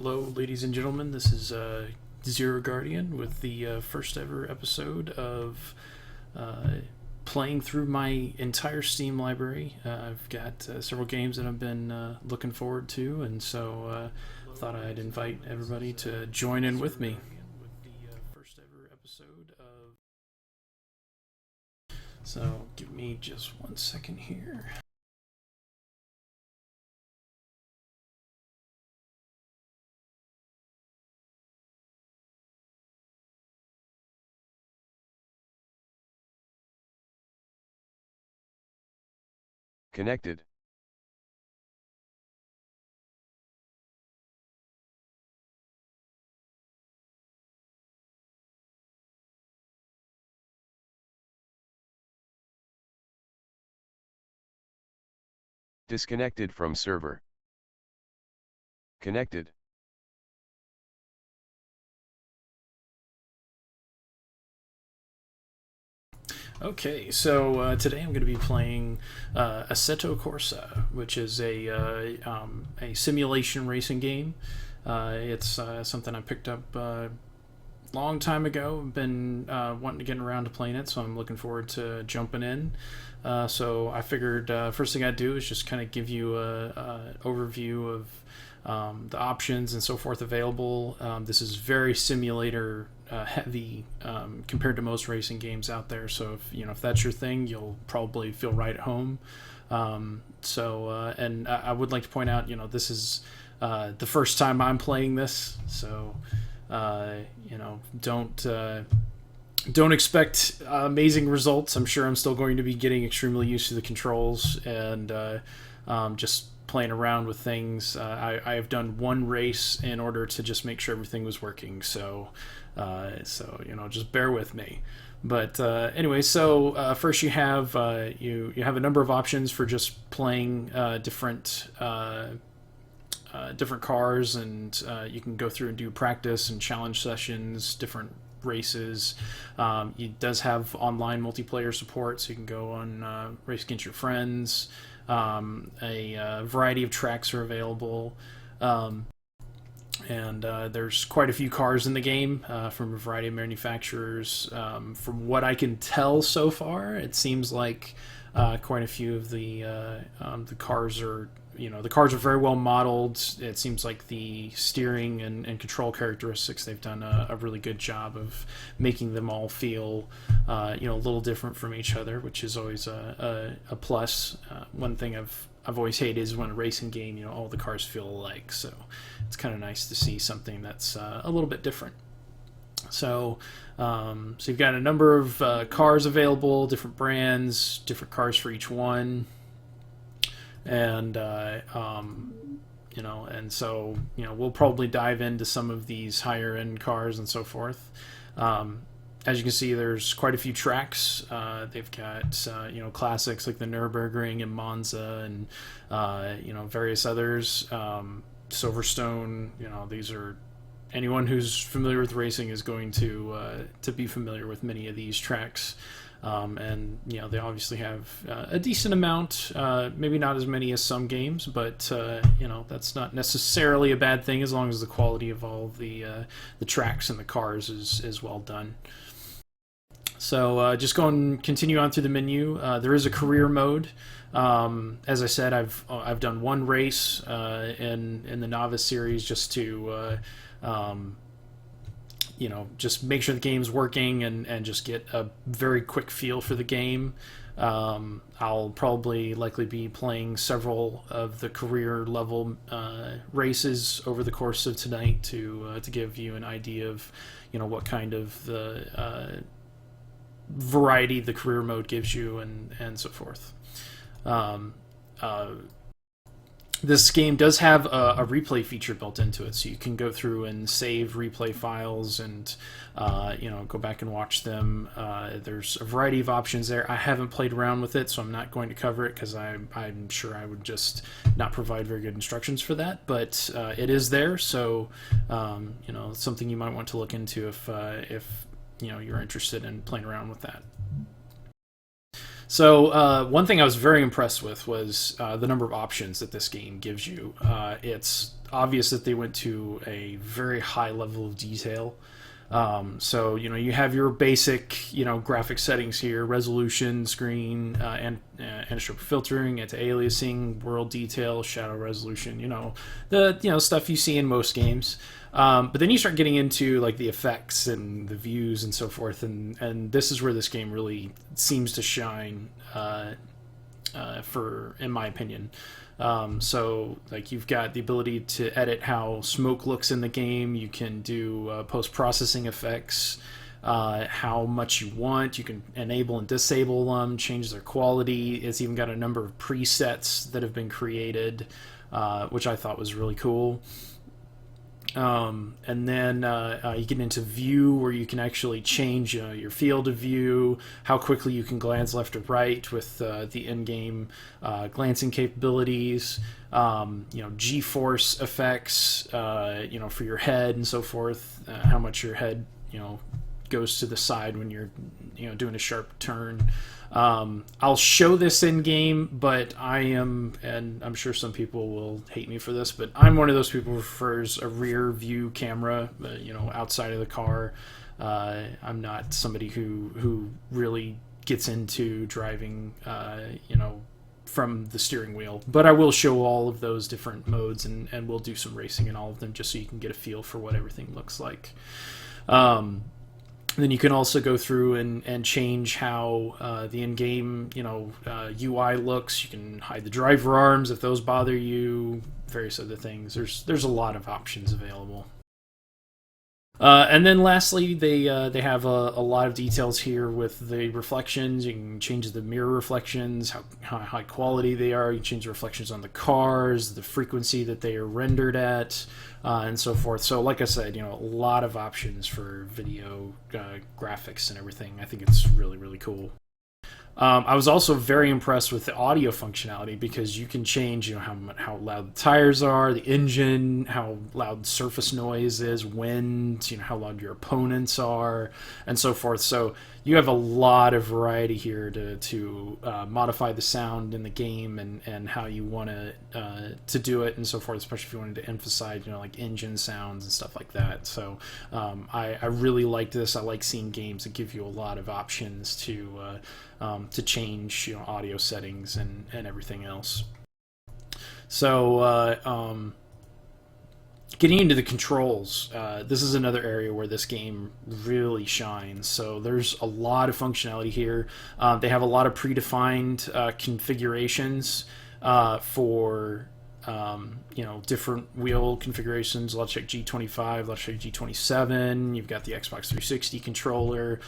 Hello, ladies and gentlemen. This is ZeroGuardian with the first ever episode of playing through my entire Steam library. I've got several games that I've been looking forward to, and so thought I'd invite everybody to join in with me. So, give me just 1 second here. Connected. Disconnected from server. Connected. Okay, so today I'm going to be playing Assetto Corsa, which is a simulation racing game. It's something I picked up long time ago. Been wanting to get around to playing it, so I'm looking forward to jumping in. So I figured first thing I'd do is just kind of give you a overview of the options and so forth available. This is very simulator heavy compared to most racing games out there. So if that's your thing, you'll probably feel right at home. And I would like to point out, this is the first time I'm playing this, so don't expect amazing results. I'm sure I'm still going to be getting extremely used to the controls and just playing around with things. I have done one race in order to just make sure everything was working. So just bear with me. But anyway, so first you have you have a number of options for just playing different cars, and you can go through and do practice and challenge sessions, different races. It does have online multiplayer support, so you can go on race against your friends. A variety of tracks are available, and there's quite a few cars in the game from a variety of manufacturers. From what I can tell so far, it seems like quite a few of the cars are very well modeled. It seems like the steering and control characteristics, they've done a really good job of making them all feel a little different from each other, which is always a plus. One thing I've always hated is when a racing game, all the cars feel alike. So it's kind of nice to see something that's a little bit different. So you've got a number of cars available, different brands, different cars for each one. And we'll probably dive into some of these higher end cars and so forth. As you can see, there's quite a few tracks. They've got classics like the Nürburgring and Monza, and various others. Silverstone. These are, anyone who's familiar with racing is going to be familiar with many of these tracks. They obviously have a decent amount, maybe not as many as some games, but that's not necessarily a bad thing as long as the quality of all of the tracks and the cars is well done. So just go and continue on through the menu. There is a career mode. As I said, I've done one race in the novice series just to just make sure the game's working and just get a very quick feel for the game. I'll probably likely be playing several of the career level races over the course of tonight to give you an idea of what kind of the variety the career mode gives you and so forth. This game does have a replay feature built into it, so you can go through and save replay files and go back and watch them. There's a variety of options there. I haven't played around with it, so I'm not going to cover it because I'm sure I would just not provide very good instructions for that. But it is there, so it's something you might want to look into if you're interested in playing around with that. So one thing I was very impressed with was the number of options that this game gives you. It's obvious that they went to a very high level of detail. So you have your basic graphic settings here: resolution, screen, and anisotropic filtering, anti-aliasing, world detail, shadow resolution. The stuff you see in most games. But then you start getting into like the effects and the views and so forth, and this is where this game really seems to shine, in my opinion. So like you've got the ability to edit how smoke looks in the game. You can do post-processing effects, how much you want. You can enable and disable them, change their quality. It's even got a number of presets that have been created, which I thought was really cool. And then you get into view, where you can actually change your field of view, how quickly you can glance left or right with the in-game glancing capabilities, G-force effects, for your head and so forth, how much your head, goes to the side when you're, doing a sharp turn. I'll show this in game, but I am, and I'm sure some people will hate me for this, but I'm one of those people who prefers a rear view camera, outside of the car. I'm not somebody who really gets into driving, from the steering wheel, but I will show all of those different modes, and we'll do some racing in all of them just so you can get a feel for what everything looks like. Then you can also go through and change how the in-game UI looks. You can hide the driver arms if those bother you, various other things. There's a lot of options available. And then lastly, they have a lot of details here with the reflections. You can change the mirror reflections, how high quality they are. You can change the reflections on the cars, the frequency that they are rendered at, and so forth. So like I said, a lot of options for video graphics and everything. I think it's really, really cool. I was also very impressed with the audio functionality, because you can change, how loud the tires are, the engine, how loud surface noise is, wind, how loud your opponents are, and so forth. So you have a lot of variety here to modify the sound in the game and how you want to do it and so forth, especially if you wanted to emphasize, like engine sounds and stuff like that. So I really like this. I like seeing games that give you a lot of options to change audio settings and everything else. So getting into the controls, this is another area where this game really shines. So there's a lot of functionality here. They have a lot of predefined configurations for different wheel configurations. Logitech G25, Logitech G27. You've got the Xbox 360 controller,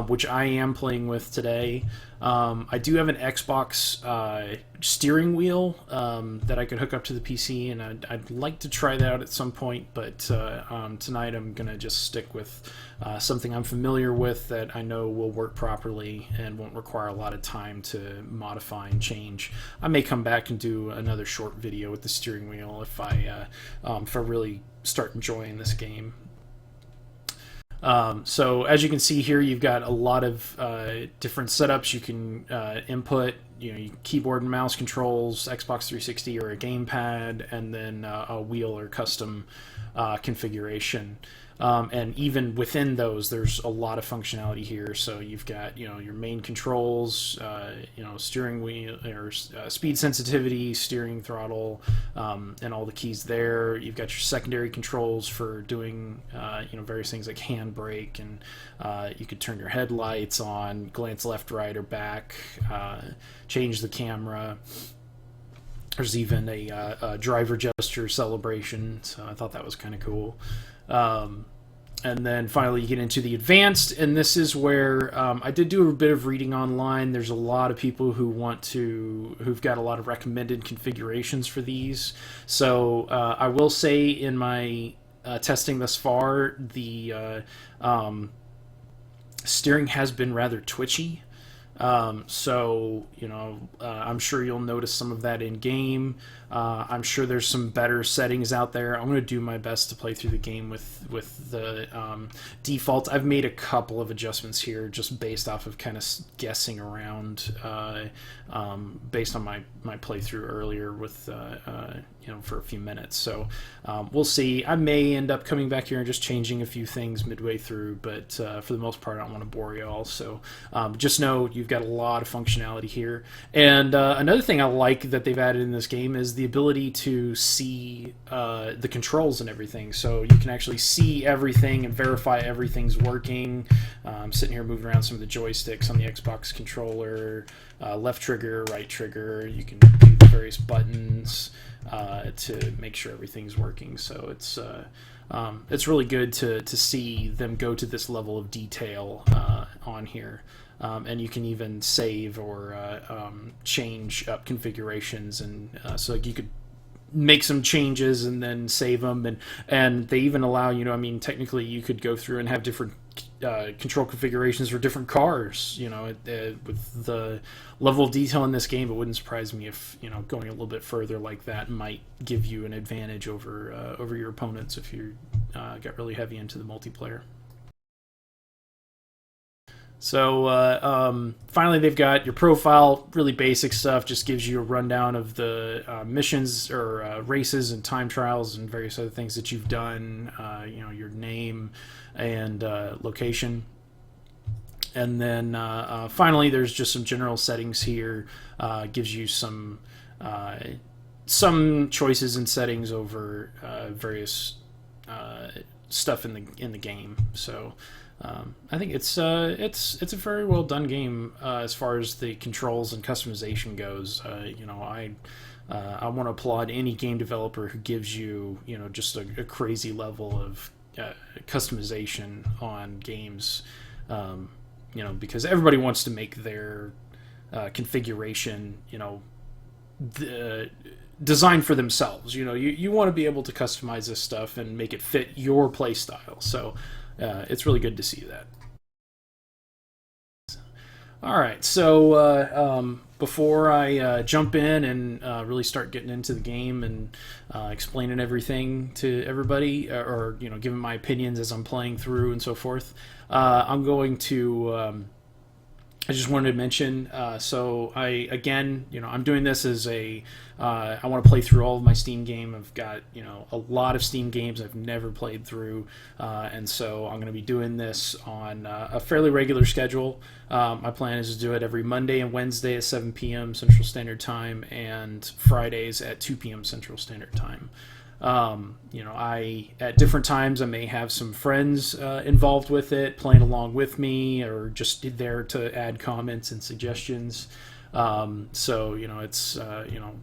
which I am playing with today. I do have an Xbox steering wheel that I could hook up to the PC, and I'd like to try that out at some point, but tonight I'm going to just stick with something I'm familiar with that I know will work properly and won't require a lot of time to modify and change. I may come back and do another short video with the steering wheel if I really start enjoying this game. So as you can see here, you've got a lot of different setups. You can input keyboard and mouse controls, Xbox 360 or a gamepad, and then a wheel or custom configuration. And even within those, there's a lot of functionality here. So you've got your main controls, steering wheel or speed sensitivity, steering, throttle, and all the keys there. You've got your secondary controls for doing various things like handbrake, and you could turn your headlights on, glance left, right, or back, change the camera. There's even a driver gesture celebration, so I thought that was kind of cool. And then finally you get into the advanced, and this is where I did do a bit of reading online. There's a lot of people who've got a lot of recommended configurations for these. So I will say in my testing thus far, the steering has been rather twitchy. So, I'm sure you'll notice some of that in game. I'm sure there's some better settings out there. I'm going to do my best to play through the game with the default. I've made a couple of adjustments here just based off of kind of guessing around based on my playthrough earlier with for a few minutes. So we'll see. I may end up coming back here and just changing a few things midway through, but for the most part, I don't want to bore you all. So just know you've got a lot of functionality here. And another thing I like that they've added in this game is the ability to see the controls and everything. So you can actually see everything and verify everything's working. I'm sitting here moving around some of the joysticks on the Xbox controller, left trigger, right trigger. You can do the various buttons to make sure everything's working. So it's really good to see them go to this level of detail on here. And you can even save or change up configurations, and so like you could make some changes and then save them, and they even allow technically you could go through and have different control configurations for different cars. With the level of detail in this game, it wouldn't surprise me if going a little bit further like that might give you an advantage over your opponents if you got really heavy into the multiplayer. So finally, they've got your profile, really basic stuff, just gives you a rundown of the missions or races and time trials and various other things that you've done, your name and location. And then finally, there's just some general settings here, gives you some choices and settings over various stuff in the game. So I think it's a very well done game as far as the controls and customization goes. I want to applaud any game developer who gives you just a crazy level of customization on games. Because everybody wants to make their configuration designed for themselves. You want to be able to customize this stuff and make it fit your play style. So it's really good to see that. All right, so before I jump in and really start getting into the game and explaining everything to everybody, or giving my opinions as I'm playing through and so forth, I'm going to. I just wanted to mention. So I'm doing this as I want to play through all of my Steam game. I've got a lot of Steam games I've never played through, and so I'm going to be doing this on a fairly regular schedule. My plan is to do it every Monday and Wednesday at 7 p.m. Central Standard Time, and Fridays at 2 p.m. Central Standard Time. I at different times I may have some friends involved with it, playing along with me, or just there to add comments and suggestions. So it's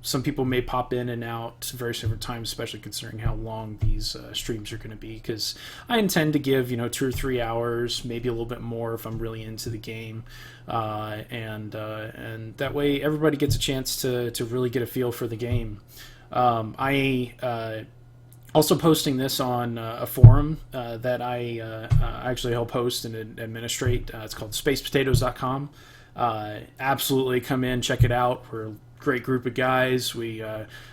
some people may pop in and out various different times, especially considering how long these streams are going to be, because I intend to give 2 or 3 hours, maybe a little bit more if I'm really into the game, and that way everybody gets a chance to really get a feel for the game. I also posting this on a forum that I actually help host and administrate. It's called spacepotatoes.com. Absolutely come in, check it out. We're a great group of guys. We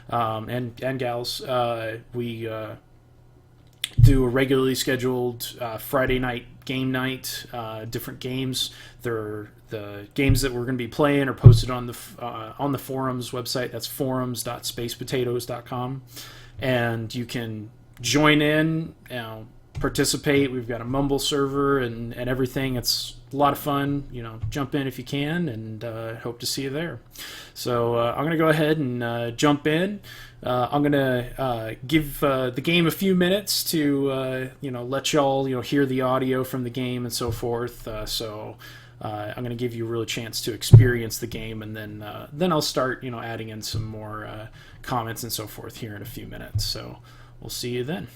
and gals. We do a regularly scheduled Friday night game night, different games. The games that we're going to be playing are posted on the forums website. That's forums.spacepotatoes.com, and you can join in, participate. We've got a Mumble server and everything. It's a lot of fun. Jump in if you can, and hope to see you there. So I'm going to go ahead and jump in. I'm going to give the game a few minutes to let y'all hear the audio from the game and so forth. So I'm going to give you a real chance to experience the game, and then I'll start adding in some more comments and so forth here in a few minutes. So we'll see you then.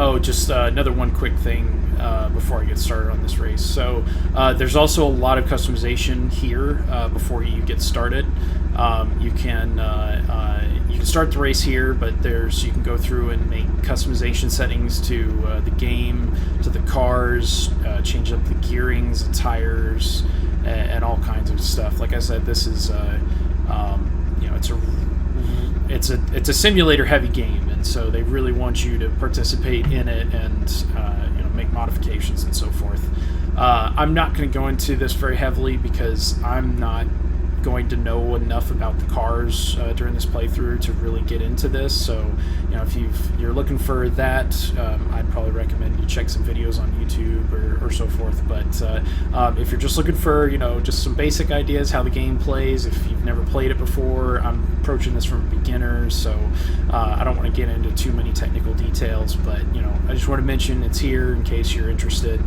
Oh, just another one quick thing before I get started on this race. So there's also a lot of customization here before you get started. You can start the race here, but you can go through and make customization settings to the game, to the cars, change up the gearings, the tires, and all kinds of stuff. Like I said, this is it's a simulator heavy game, and so they really want you to participate in it and make modifications and so forth. I'm not going to go into this very heavily because I'm not going to know enough about the cars during this playthrough to really get into this. So if you're looking for that, I'd probably recommend you check some videos on YouTube or so forth. But if you're just looking for just some basic ideas how the game plays, if you've never played it before, I'm approaching this from beginners, so I don't want to get into too many technical details, but I just want to mention it's here in case you're interested.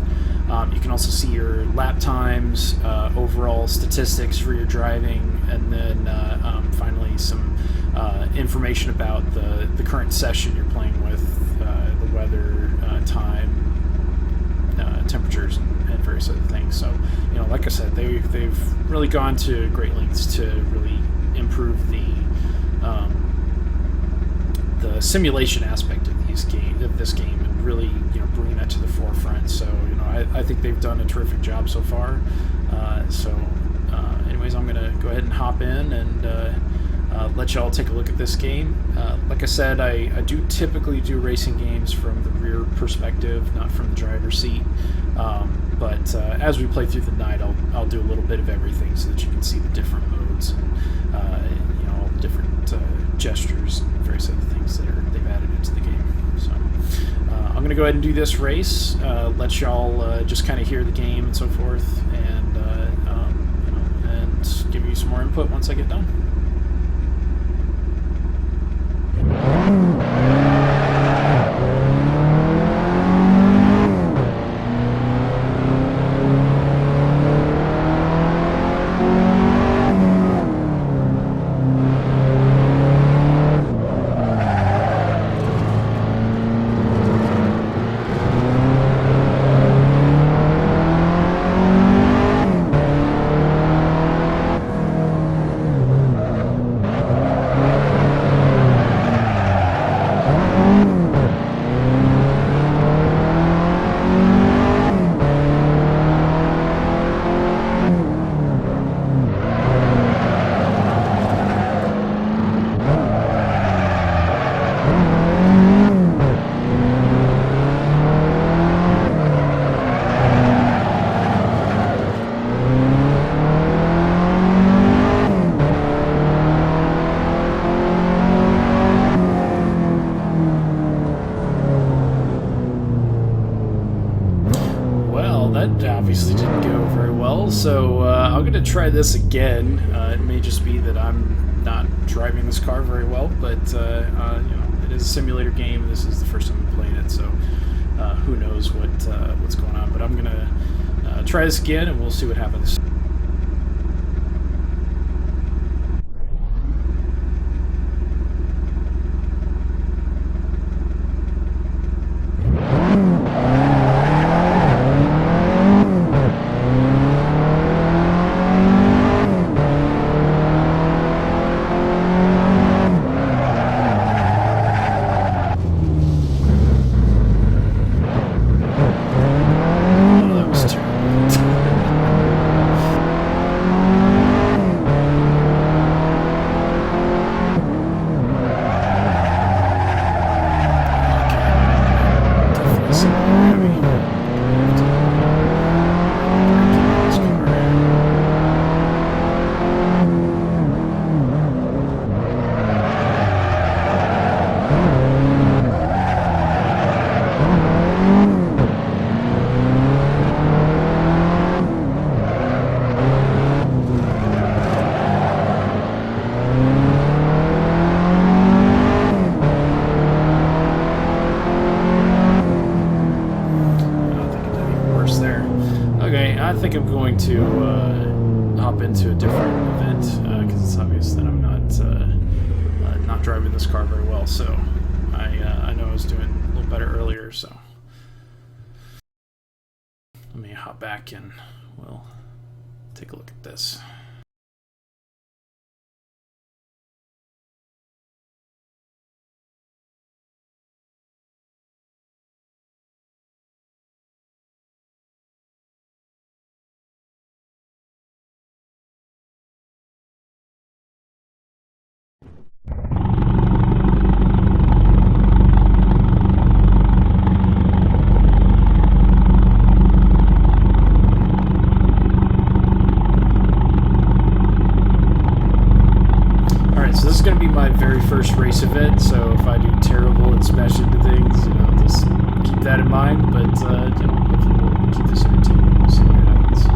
You can also see your lap times, overall statistics for your driving, and then finally some information about the current session you're playing with, the weather, time, temperatures, and various other things. So, like I said, they've really gone to great lengths to really improve the simulation aspect of this game, and really bringing that to the forefront. So I think they've done a terrific job so far. Anyways, I'm gonna go ahead and hop in and let y'all take a look at this game. Like I said, I do typically do racing games from the rear perspective, not from the driver's seat. But as we play through the night, I'll do a little bit of everything so that you can see the different modes and all the different gestures and various other things that they've added into the game. So I'm going to go ahead and do this race, let y'all just kind of hear the game and so forth, and and give you some more input once I get done. That obviously didn't go very well, so I'm going to try this again. It may just be that I'm not driving this car very well, but it is a simulator game. This is the first time I'm playing it, so who knows what's going on. But I'm going to try this again, and we'll see what happens. I think I'm going to hop into a different event because it's obvious that I'm not driving this car very well. So I know I was doing a little about it earlier, so let me hop back and we'll take a look at this. So this is going to be my very first race event, so if I do terrible and smash into things, you know, just keep that in mind, but, you know, hopefully we'll keep this entertaining. We'll see what happens.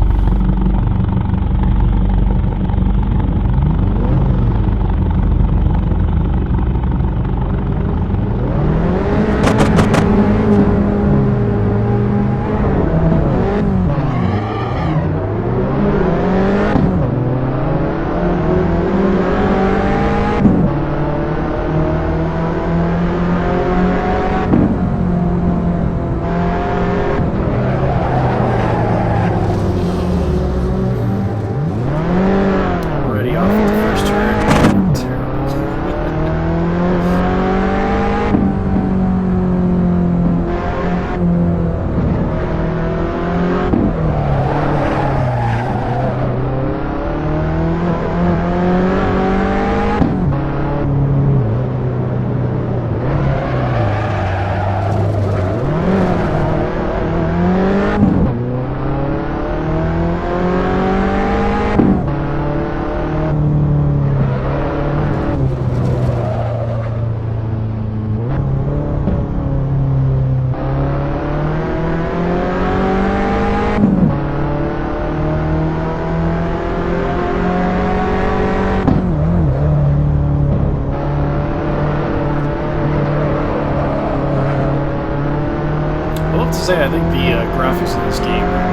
Say, I think the graphics in this game are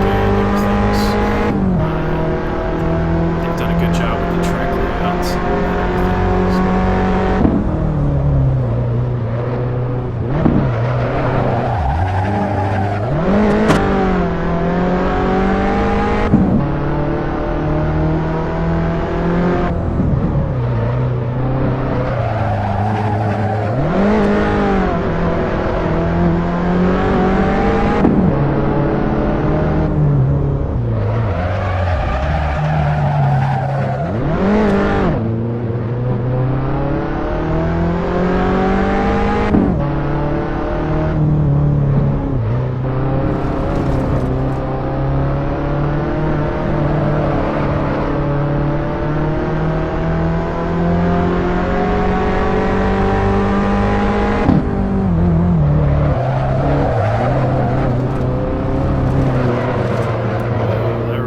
really good. They've done a good job with the track layouts and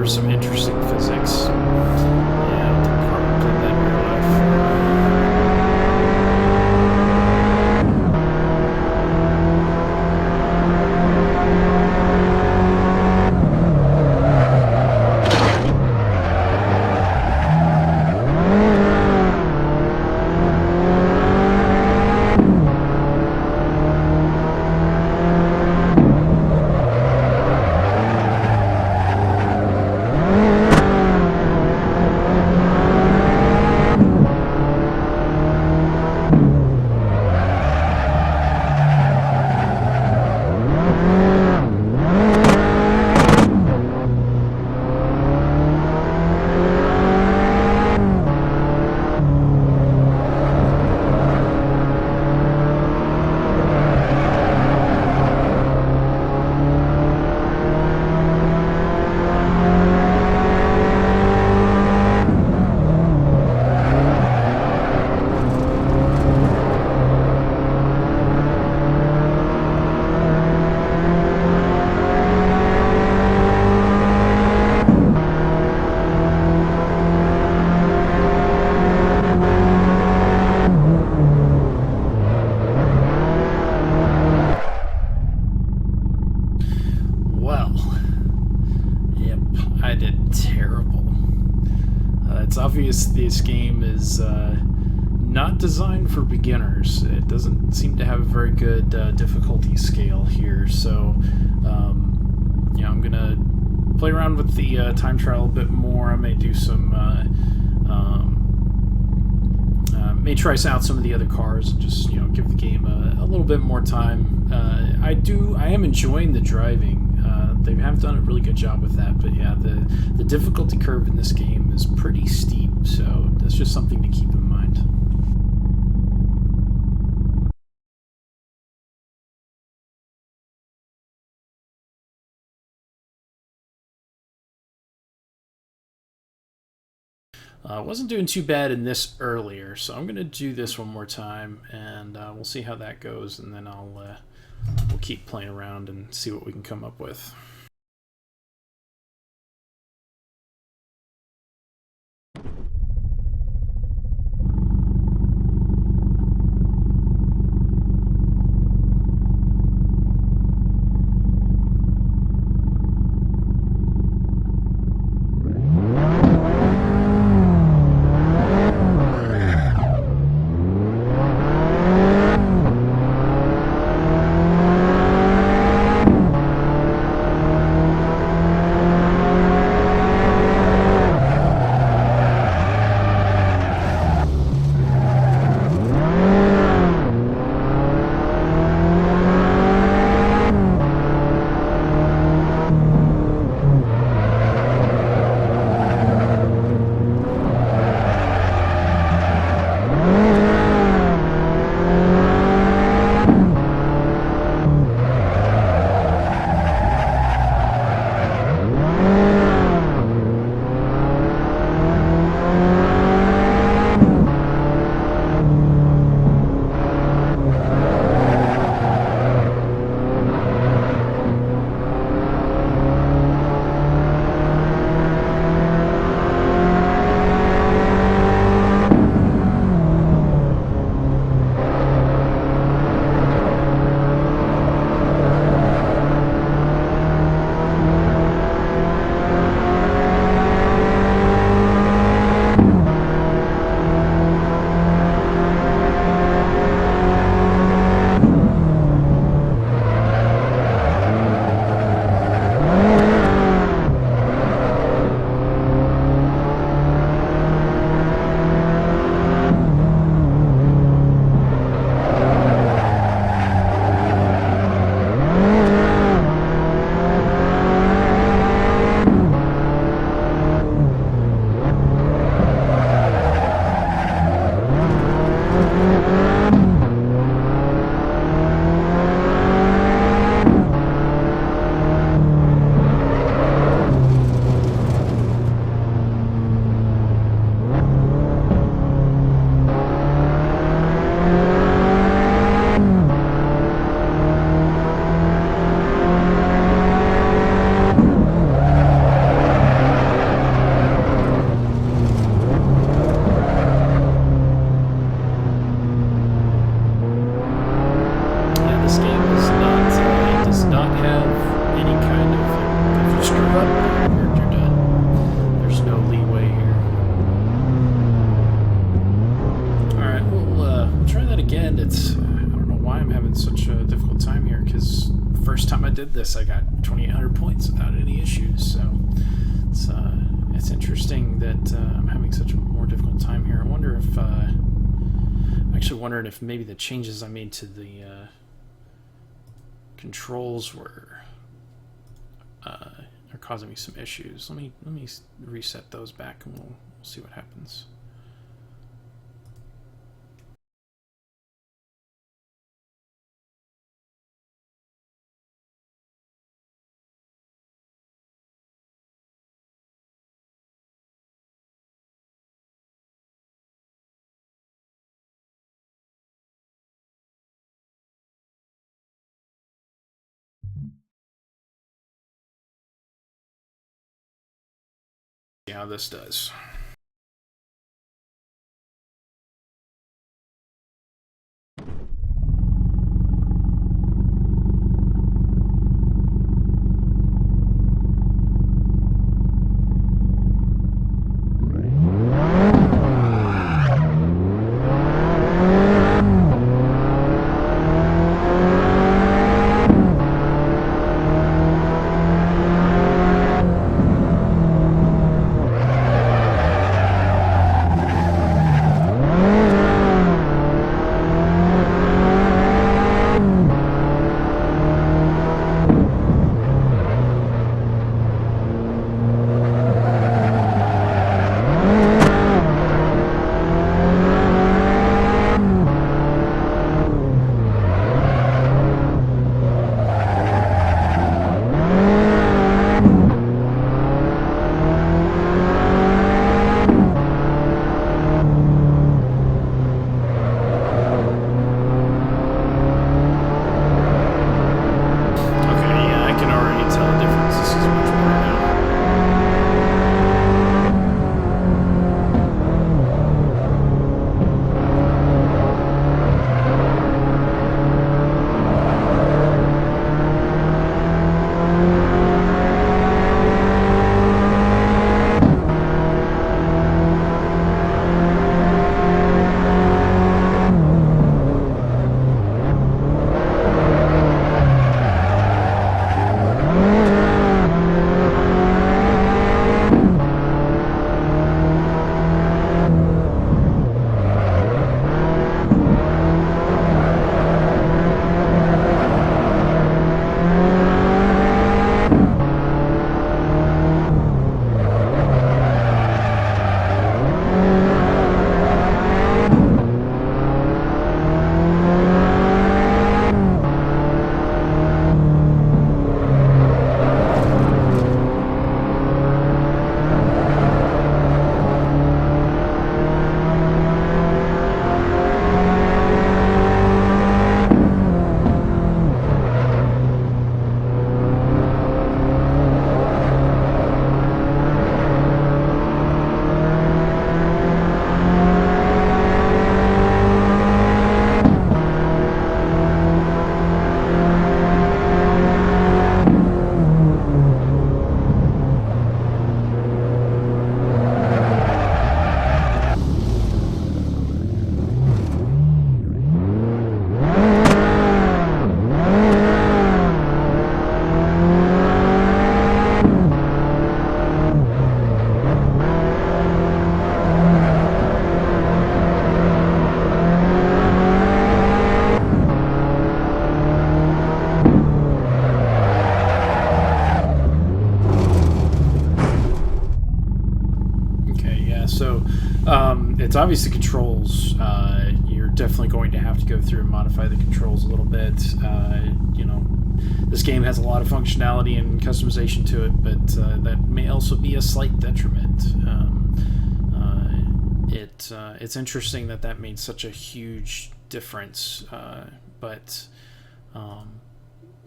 some interesting physics. Yeah, the car did that in real life. It's obvious this game is not designed for beginners. It doesn't seem to have a very good difficulty scale here, so I'm gonna play around with the time trial a bit more. I may do some may try out some of the other cars and just give the game a little bit more time. I am enjoying the driving. They have done a really good job with that, but yeah, the difficulty curve in this game is pretty steep, so that's just something to keep in mind. Wasn't doing too bad in this earlier, so I'm going to do this one more time, and we'll see how that goes, and then we'll keep playing around and see what we can come up with. This I got 2,800 points without any issues, so it's interesting that I'm having such a more difficult time here. I wonder if I'm actually wondering if maybe the changes I made to the controls are causing me some issues. Let me reset those back and we'll see what happens. See how this does. it's obvious the controls. You're definitely going to have to go through and modify the controls a little bit. This game has a lot of functionality and customization to it, but that may also be a slight detriment. It's interesting that made such a huge difference, but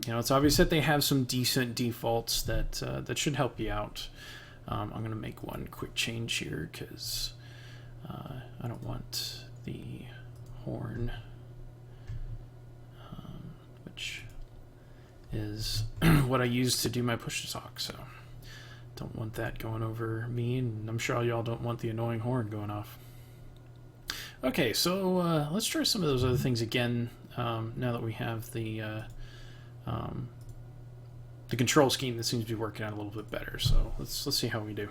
it's obvious that they have some decent defaults that should help you out. I'm going to make one quick change here because I don't want the horn, which is what I use to do my push to talk, so don't want that going over me, and I'm sure y'all don't want the annoying horn going off. Okay, so let's try some of those other things again, now that we have the control scheme that seems to be working out a little bit better. So let's see how we do.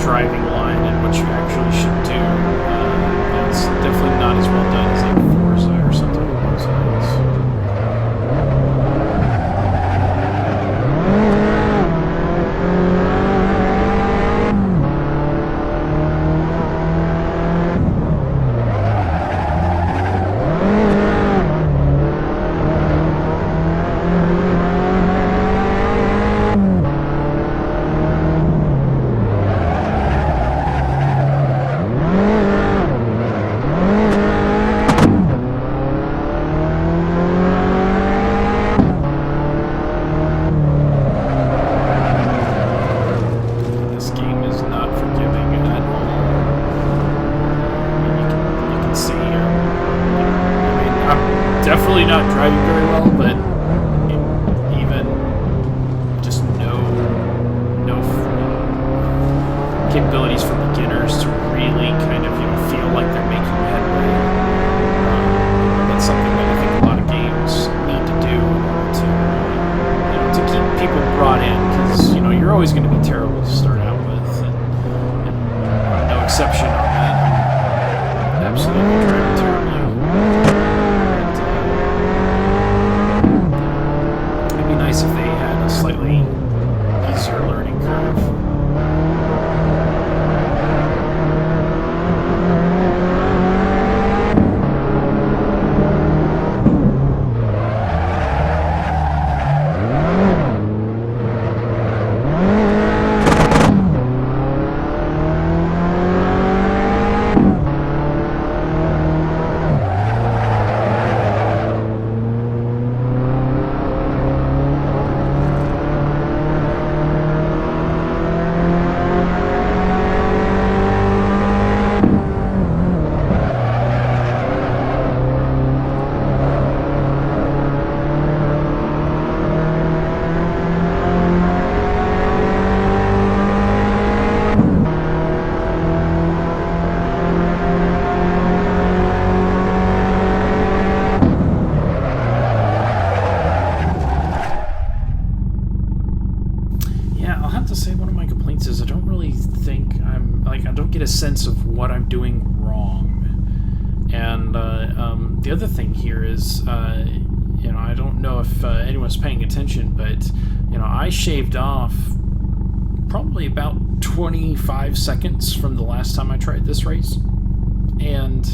Driving line and what you actually should do. It's definitely not as well done as like Forza or something along those lines. Definitely not driving very well, but even just no capabilities for beginners to really kind of feel like they're making headway. That's something that I think a lot of games need to do in order to keep people brought in, because you're always going to be terrible to start out with, and no exception on that. I'm absolutely driving terribly. Nice if they had a slightly easier learning curve. get a sense of what I'm doing wrong. And the other thing here is, you know, I don't know if anyone's paying attention, but, you know, I shaved off probably about 25 seconds from the last time I tried this race. And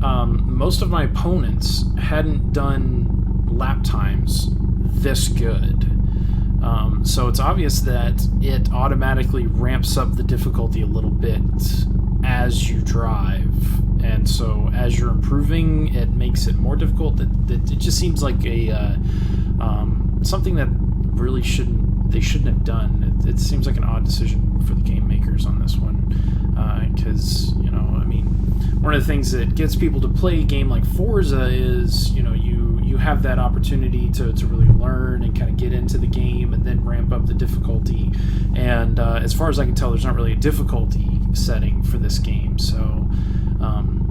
most of my opponents hadn't done lap times this good. So it's obvious that it automatically ramps up the difficulty a little bit as you drive. And so as you're improving, it makes it more difficult. It just seems like a something that really they shouldn't have done. It seems like an odd decision for the game makers on this one. Because, you know, I mean, one of the things that gets people to play a game like Forza is, you know, you have that opportunity to really learn and kind of get into the game and then ramp up the difficulty. And as far as I can tell, there's not really a difficulty setting for this game. So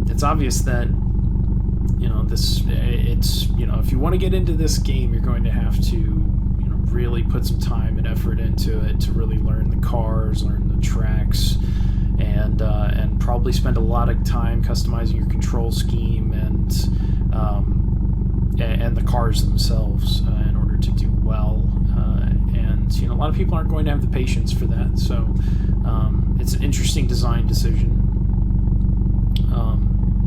it's obvious that, you know, it's, you know, if you want to get into this game, you're going to have to, you know, really put some time and effort into it to really learn the cars, learn the tracks, and probably spend a lot of time customizing your control scheme and the cars themselves in order to do well. And, you know, a lot of people aren't going to have the patience for that. So it's an interesting design decision.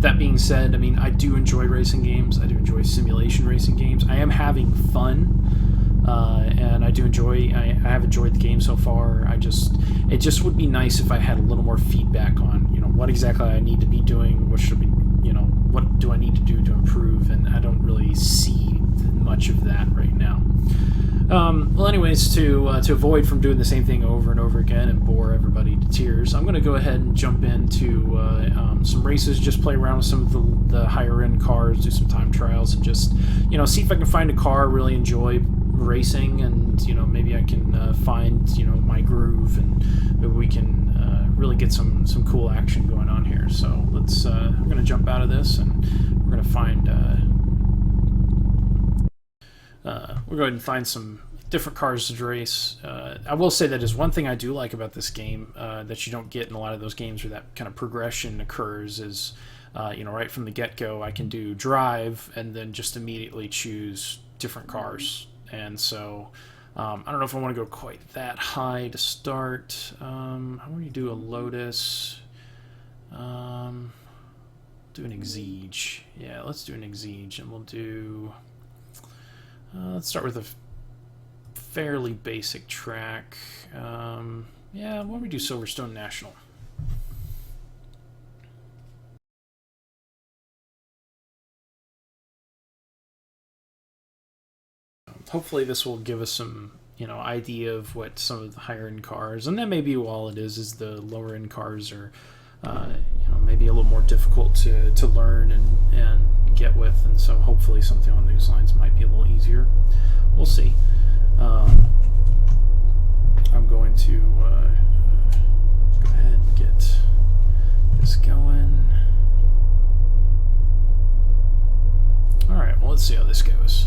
That being said, I mean, I do enjoy racing games. I do enjoy simulation racing games. I am having fun, and I have enjoyed the game so far. It just would be nice if I had a little more feedback on, you know, what exactly I need to be doing, what should be, you know, what do I need to do to improve, and I don't really see much of that right now. Well, anyways, to avoid from doing the same thing over and over again and bore everybody to tears, I'm going to go ahead and jump into some races, just play around with some of the higher-end cars, do some time trials, and just, you know, see if I can find a car I really enjoy racing, and, you know, maybe I can find, you know, my groove, and maybe we can really get some cool action going on here. So I'm going to jump out of this, and we're going to find... we'll go ahead and find some different cars to race. I will say that is one thing I do like about this game that you don't get in a lot of those games where that kind of progression occurs is, you know, right from the get-go, I can do drive and then just immediately choose different cars. And so I don't know if I want to go quite that high to start. How do you do a Lotus? Do an Exige. Yeah, let's do an Exige, and we'll do... let's start with a fairly basic track. Yeah, why don't we do Silverstone National? Hopefully this will give us some, you know, idea of what some of the higher end cars, and that may be all it is the lower end cars are, you know, maybe a little more difficult to learn and get with, and so hopefully something on these lines might be a little easier. We'll see. I'm going to go ahead and get this going. Alright, well, let's see how this goes.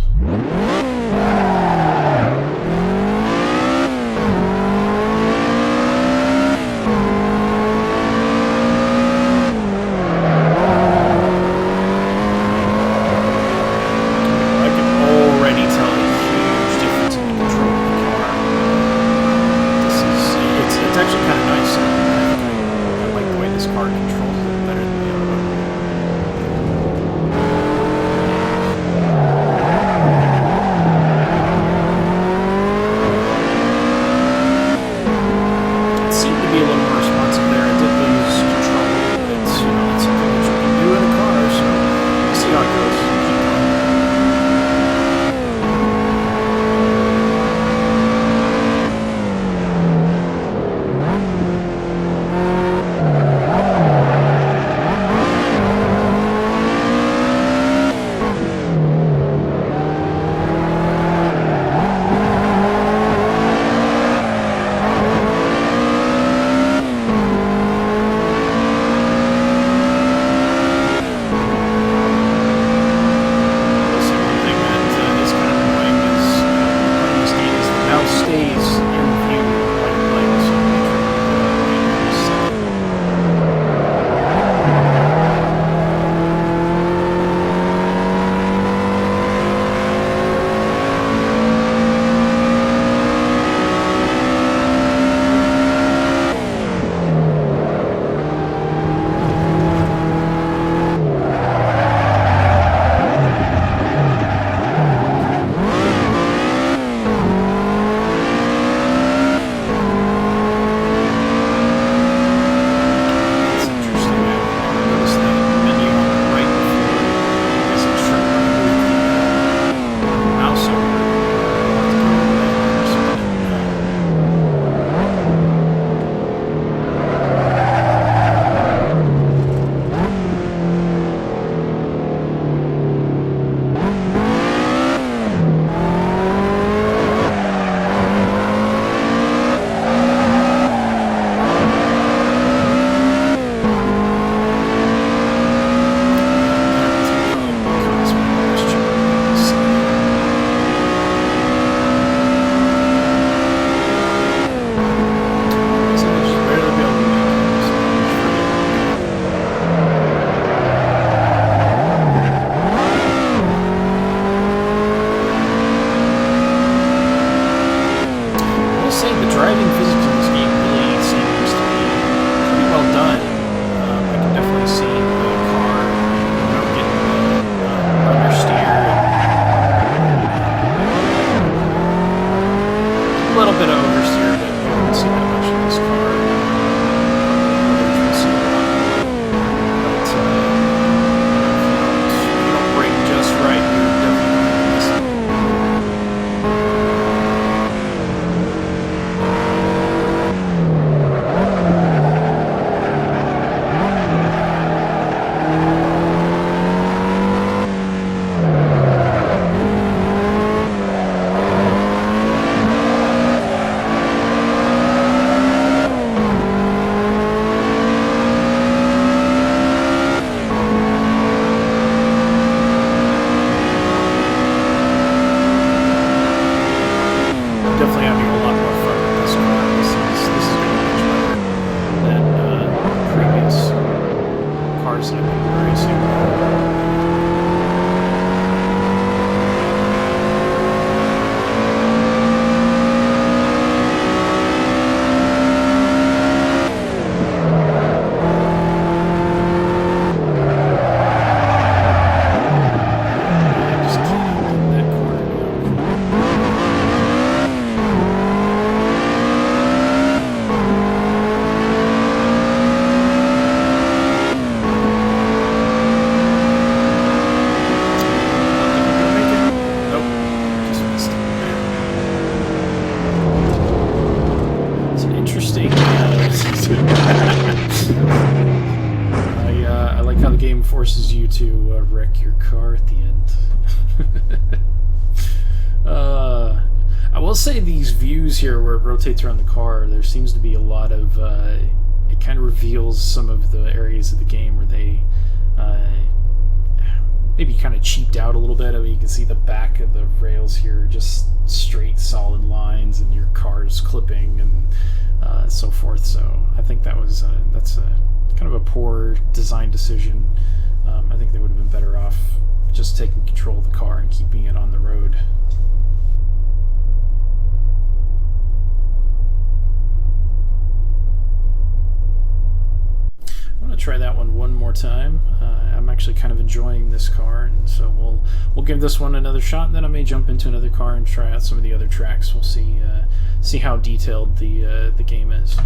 person I've been racing. Forces you to wreck your car at the end. I will say these views here where it rotates around the car, there seems to be a lot of it kind of reveals some of the areas of the game where they maybe kind of cheaped out a little bit. I mean, you can see the back of the rails here, just straight solid lines, and your car's clipping and so forth. So I think that's kind of a poor design decision. I think they would have been better off just taking control of the car and keeping it on the road. I'm going to try that one more time. I'm actually kind of enjoying this car, and so we'll give this one another shot, and then I may jump into another car and try out some of the other tracks. We'll see how detailed the game is.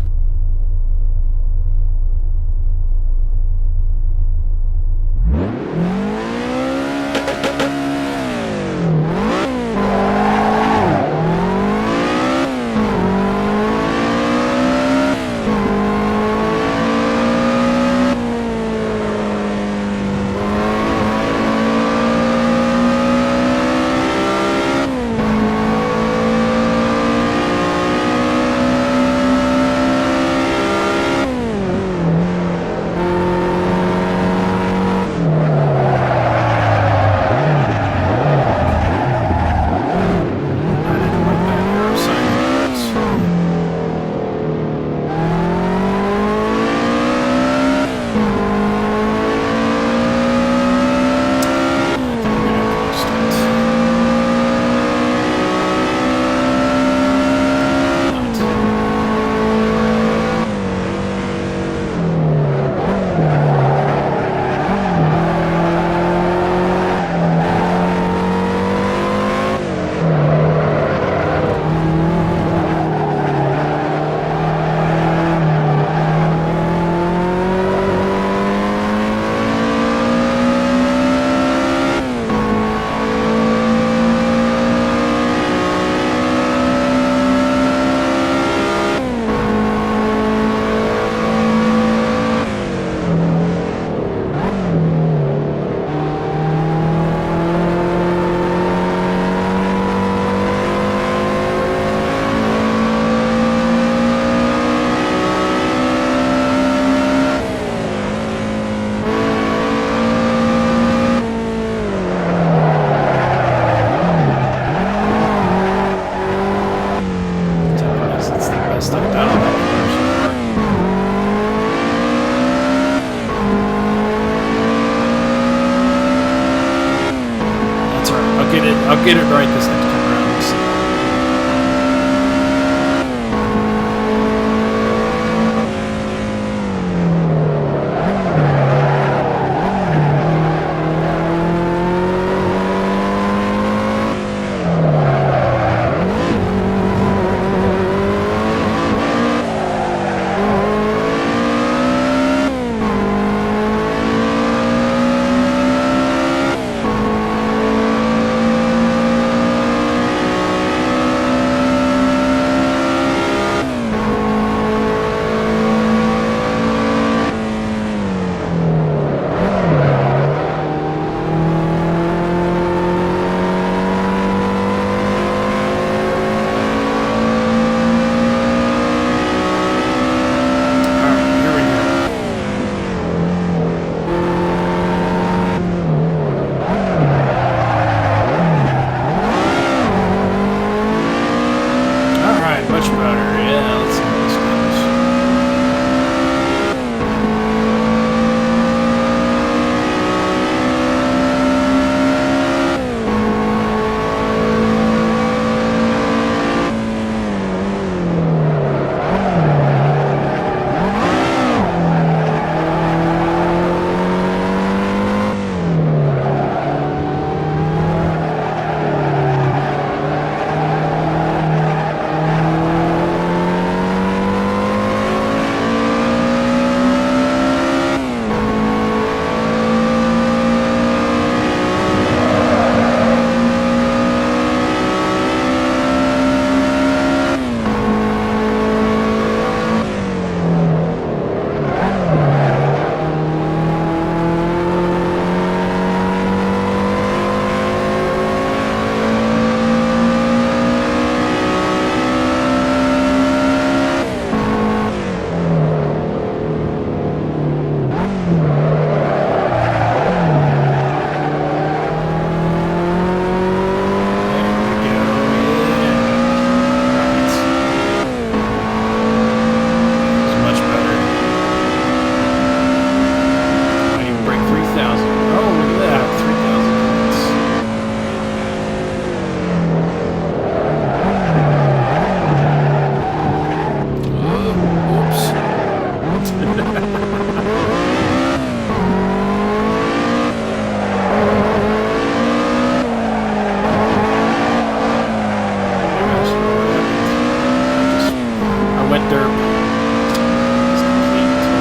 I'll get it right this next time around. We'll see.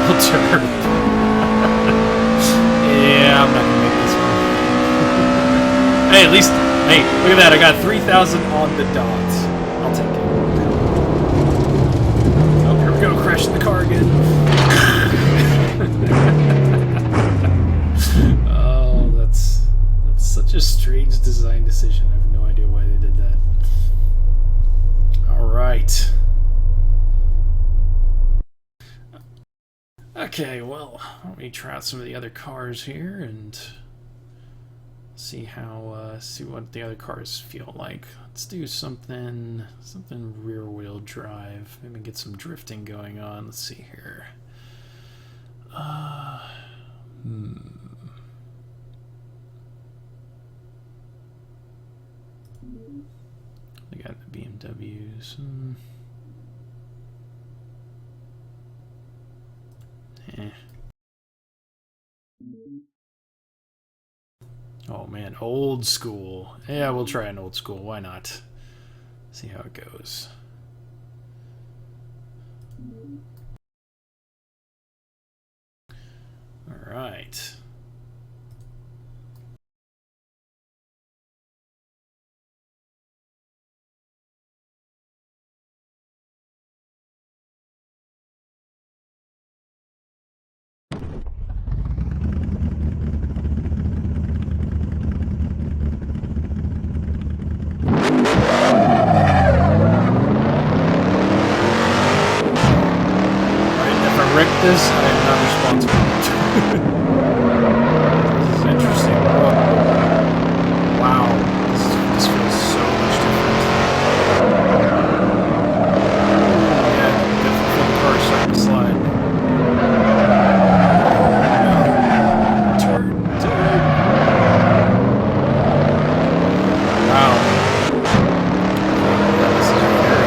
double turn. Yeah, I'm not gonna make this one. Hey, at least, hey, look at that. I got 3,000 on the dot. I'll take it. Oh, here we go, crashing the car again. Oh, that's such a strange design decision. I have no idea why they did that. All right. Okay, well, let me try out some of the other cars here and see how see what the other cars feel like. Let's do something rear-wheel drive. Maybe get some drifting going on. Let's see here. We got the BMWs. Oh man, old school. Yeah, we'll try an old school. Why not? See how it goes. All right. Wreck this, I am not responsible. This is interesting. Wow, this feels so much different. Yeah, definitely feel the car starting to slide. Turn. Wow. Yeah, this is very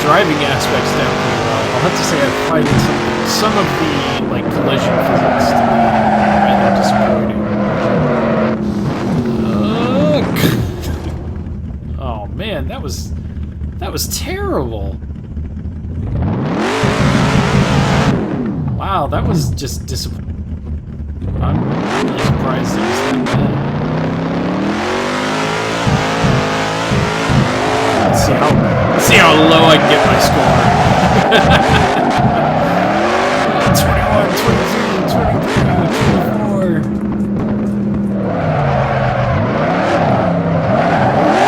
driving aspects down pretty well. I'll have to say I find some of the like collision physics to be rather disappointing. Oh man, that was terrible. Wow, that was just disappointing. I'm really surprised it was that bad. Let's see how low I can get my score. 21, 22, 23, 24.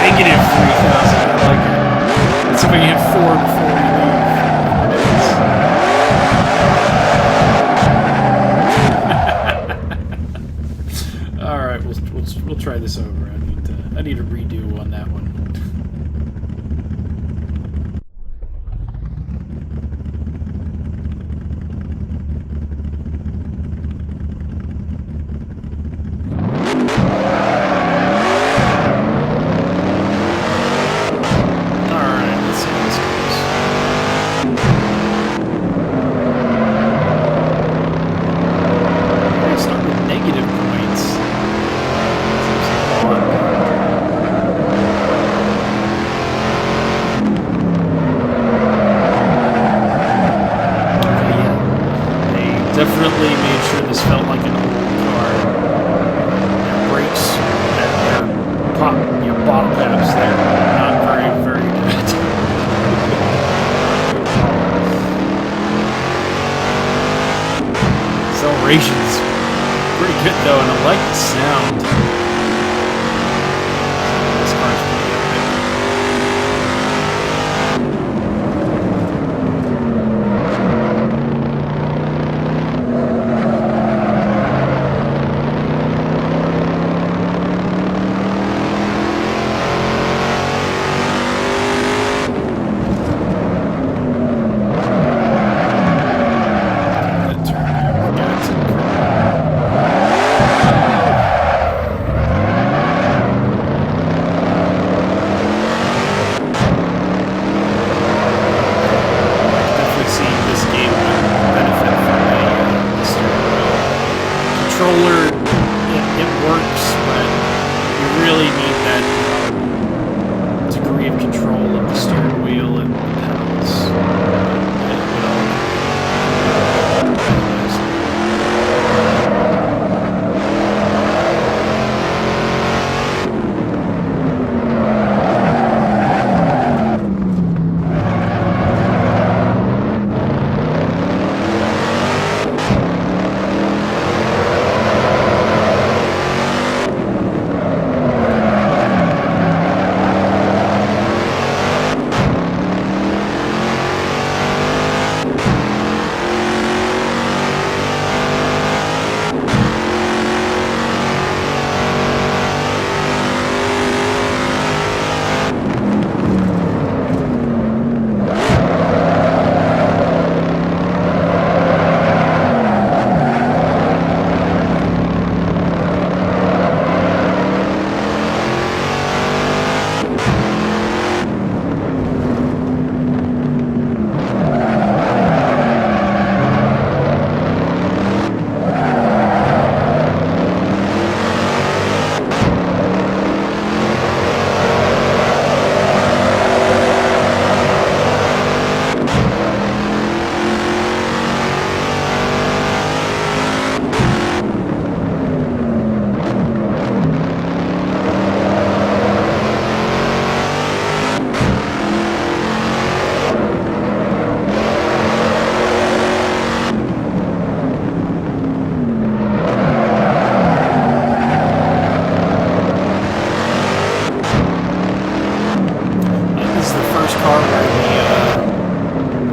Negative 3,000. I like it. Let's see if we can hit 4 before we leave. All right, we'll try this over. I need a redo on that one. Definitely made sure this felt like an old car. Brakes and their bottle caps there, not very good. vibrations pretty good though, and I like the sound. This car's pretty epic. Controller, it works, but you really need that degree of control of the steering wheel and pedals.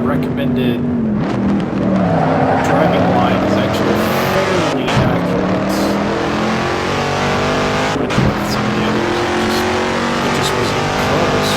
Recommended driving line is actually fairly accurate. But some of the others, it just wasn't even close.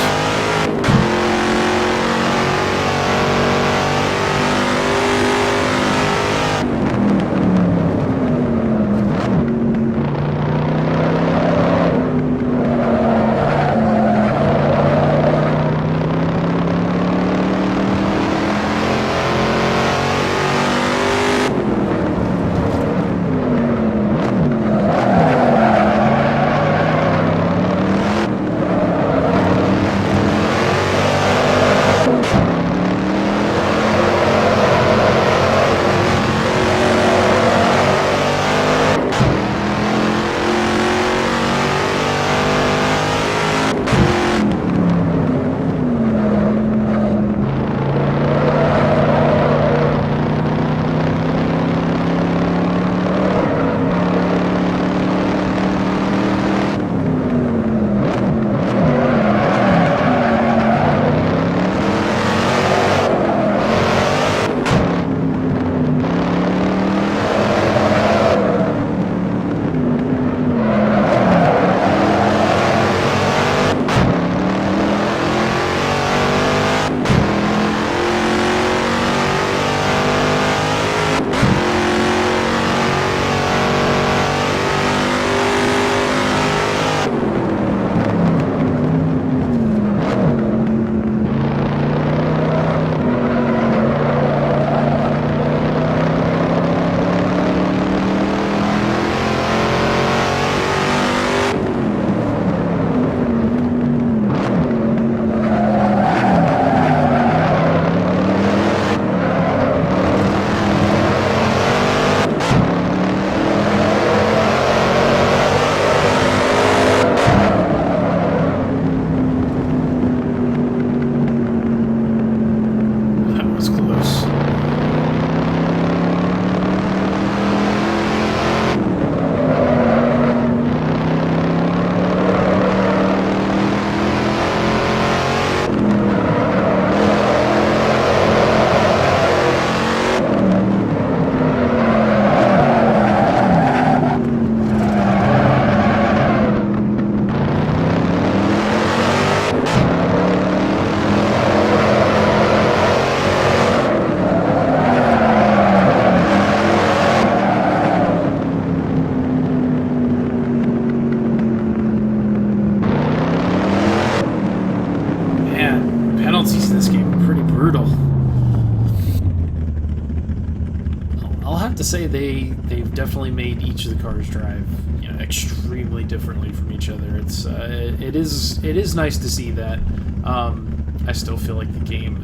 I'll have to say they've definitely made each of the cars drive, you know, extremely differently from each other. It is nice to see that. I still feel like the game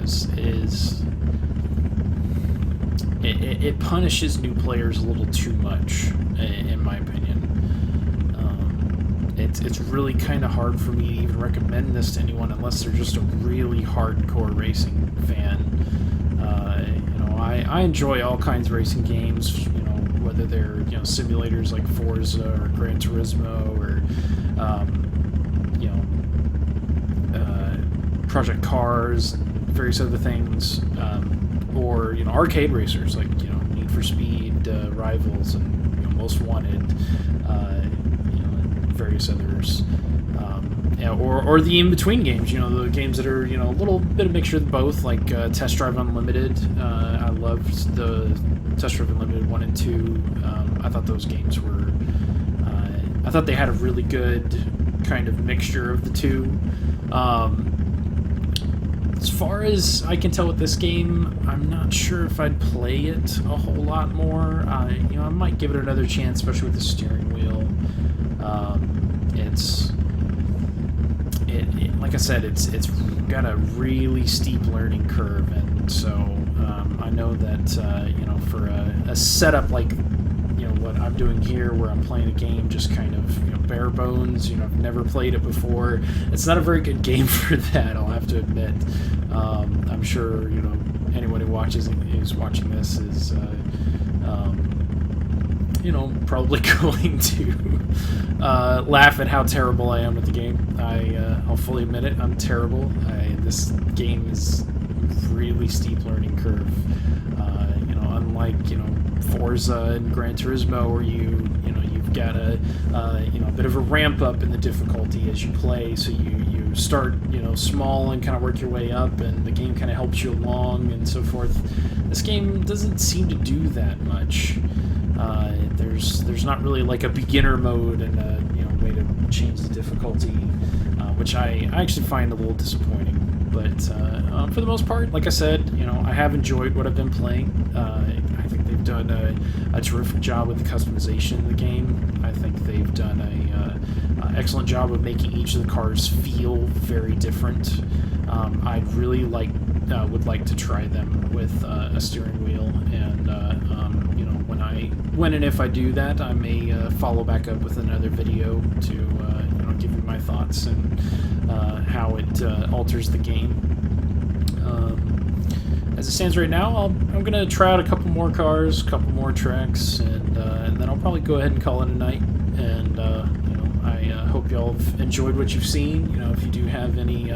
it punishes new players a little too much, in my opinion. It's really kind of hard for me to even recommend this to anyone unless they're just a really hardcore racing fan. I enjoy all kinds of racing games, you know, whether they're, you know, simulators like Forza or Gran Turismo or Project Cars and various other things, or, you know, arcade racers like, you know, Need for Speed, Rivals, and, you know, Most Wanted, you know, and various others. Or the in-between games, you know, the games that are, you know, a little bit of mixture of both, like Test Drive Unlimited. I loved the Test Drive Unlimited 1 and 2. I thought those games were... I thought they had a really good kind of mixture of the two. As far as I can tell with this game, I'm not sure if I'd play it a whole lot more. You know, I might give it another chance, especially with the steering wheel. Like I said, it's got a really steep learning curve, and so I know that you know, for a setup like, you know, what I'm doing here, where I'm playing a game just kind of, you know, bare bones, you know, I've never played it before. It's not a very good game for that, I'll have to admit. I'm sure, you know, anyone who's watching this is you know, probably going to laugh at how terrible I am at the game. I'll fully admit it, I'm terrible. This game is really steep learning curve. You know, unlike, you know, Forza and Gran Turismo, where you've got a you know, a bit of a ramp up in the difficulty as you play. So you start, you know, small and kind of work your way up, and the game kind of helps you along and so forth. This game doesn't seem to do that much. There's not really like a beginner mode and a, you know, way to change the difficulty, which I actually find a little disappointing. But for the most part, like I said, you know, I have enjoyed what I've been playing. I think they've done a terrific job with the customization of the game. I think they've done a excellent job of making each of the cars feel very different. I'd really would like to try them with a steering wheel, and you know, when and if I do that, I may follow back up with another video to you know, give you my thoughts and how it alters the game. As it stands right now, I'm gonna try out a couple more cars, a couple more tracks, and then I'll probably go ahead and call it a night. And you know, I hope y'all have enjoyed what you've seen. You know, if you do have any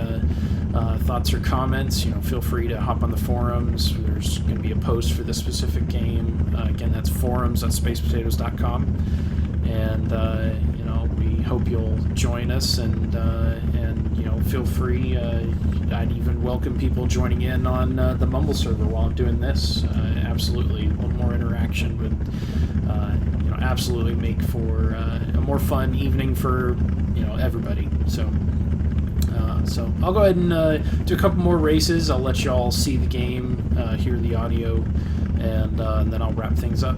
thoughts or comments, you know, feel free to hop on the forums. There's going to be a post for this specific game. Again, that's forums.spacepotatoes.com. And you know, we hope you'll join us, and you know, feel free. I'd even welcome people joining in on the Mumble server while I'm doing this. Absolutely, a little more interaction would you know, absolutely make for a more fun evening for, you know, everybody. So I'll go ahead and do a couple more races. I'll let y'all see the game, hear the audio, and then I'll wrap things up.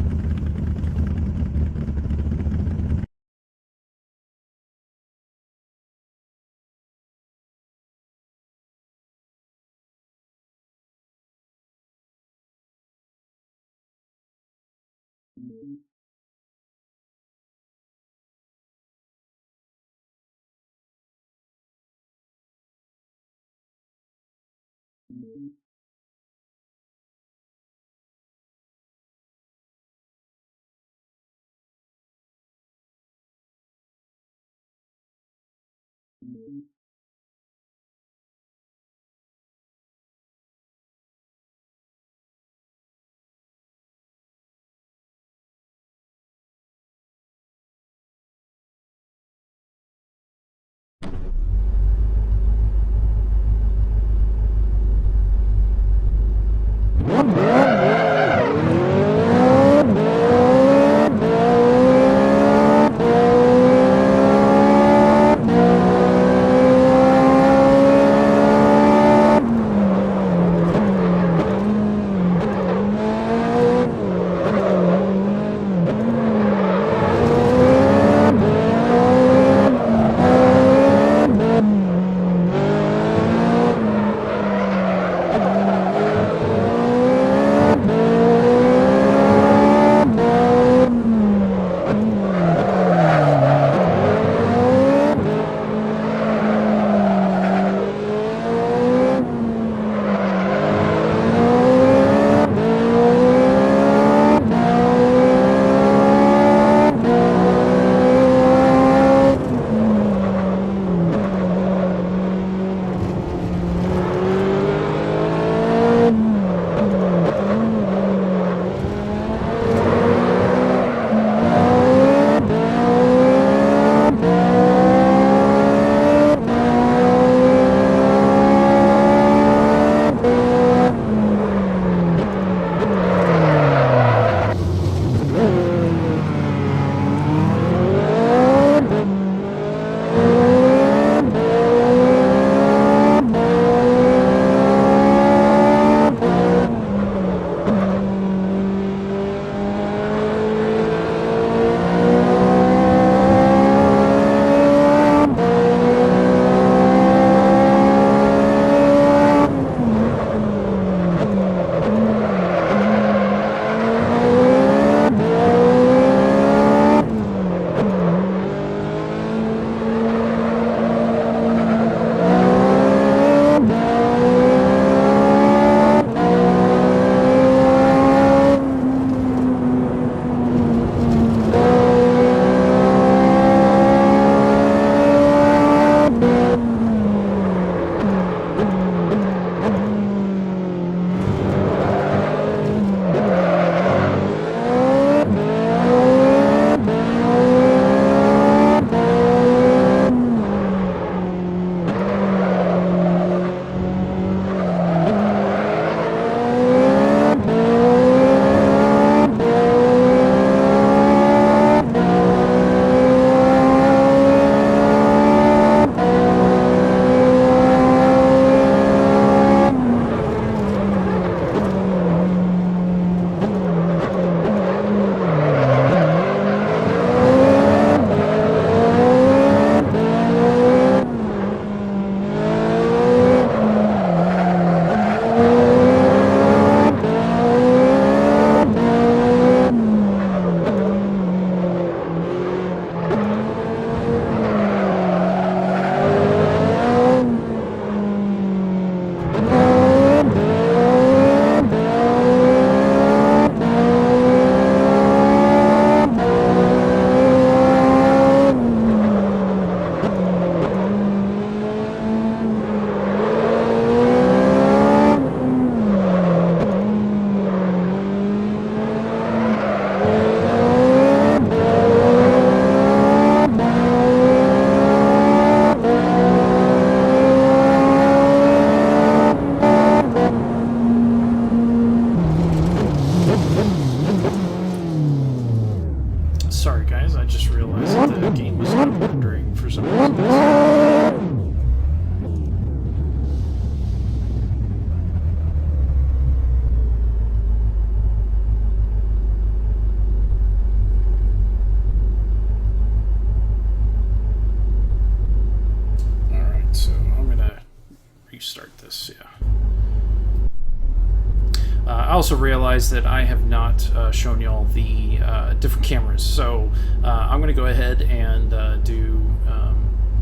I also realized that I have not shown y'all the different cameras, so I'm going to go ahead and do